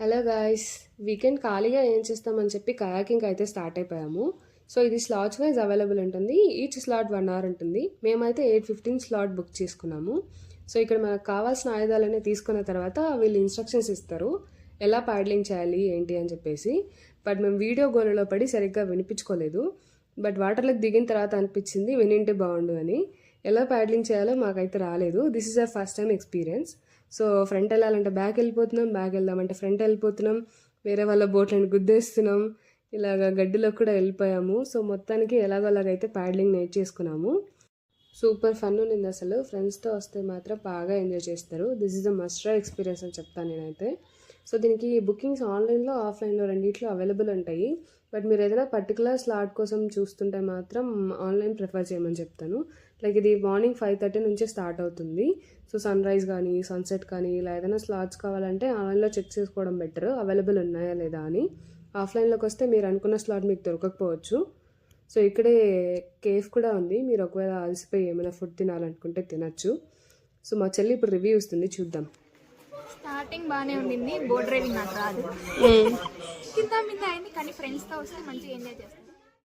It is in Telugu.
హలో గాయ్స్, వీకెండ్ ఖాళీగా ఏం చేస్తామని చెప్పి కయాకింగ్ అయితే స్టార్ట్ అయిపోయాము. సో ఇది స్లాట్స్ వైజ్ అవైలబుల్ ఉంటుంది. ఈచ్ స్లాట్ 1 అవర్ ఉంటుంది. మేమైతే 8:15 స్లాట్ బుక్ చేసుకున్నాము. సో ఇక్కడ మనకు కావాల్సిన ఆయుధాలన్నీ తీసుకున్న తర్వాత వీళ్ళు ఇన్స్ట్రక్షన్స్ ఇస్తారు ఎలా ప్యాడ్లింగ్ చేయాలి ఏంటి అని చెప్పేసి. బట్ మేము వీడియో గోలలో పడి సరిగ్గా వినిపించుకోలేదు. బట్ వాటర్లోకి దిగిన తర్వాత అనిపించింది వినింటే బాగుండు అని. ఎలా ప్యాడ్లింగ్ చేయాలో మాకైతే రాలేదు. This is our first time experience. So front వెళ్ళాలంటే బ్యాక్ వెళ్ళిపోతున్నాం, బ్యాక్ వెళ్దామంటే ఫ్రంట్ వెళ్ళిపోతున్నాం, వేరే వాళ్ళ బోట్లను గుద్దేస్తున్నాం, ఇలాగ గడ్డిలో కూడా వెళ్ళిపోయాము. సో మొత్తానికి ఎలాగోలాగైతే ప్యాడ్లింగ్ నేర్చేసుకున్నాము. సూపర్ ఫన్ ఉంది అసలు. ఫ్రెండ్స్తో వస్తే మాత్రం బాగా ఎంజాయ్ చేస్తారు. This is a must try experience అని చెప్తాను నేనైతే. సో దీనికి బుకింగ్స్ ఆన్లైన్లో ఆఫ్లైన్లో రెండిట్లో అవైలబుల్ ఉంటాయి. బట్ మీరు ఏదైనా పర్టికులర్ స్లాట్ కోసం చూస్తుంటే మాత్రం ఆన్లైన్ ప్రిఫర్ చేయమని చెప్తాను. లైక్ ఇది మార్నింగ్ 5:30 నుంచే స్టార్ట్ అవుతుంది. సో సన్ రైజ్ కానీ సన్సెట్ కానీ ఇలా ఏదైనా స్లాట్స్ కావాలంటే ఆన్లైన్లో చెక్ చేసుకోవడం బెటర్, అవైలబుల్ ఉన్నాయా లేదా అని. ఆఫ్లైన్లోకి వస్తే మీరు అనుకున్న స్లాట్ మీకు దొరకకపోవచ్చు. సో ఇక్కడే కేఫ్ కూడా ఉంది. మీరు ఒకవేళ అలసిపోయి ఏమైనా ఫుడ్ తినాలనుకుంటే తినచ్చు. సో మా చెల్లి ఇప్పుడు రివ్యూ ఇస్తుంది, చూద్దాం. స్టార్టింగ్ బాగానే ఉండింది, బోట్ డ్రైవింగ్ నాకు రాదు. కింద మీద అయింది, కానీ ఫ్రెండ్స్తో వస్తే మంచిగా ఎంజాయ్ చేస్తాను.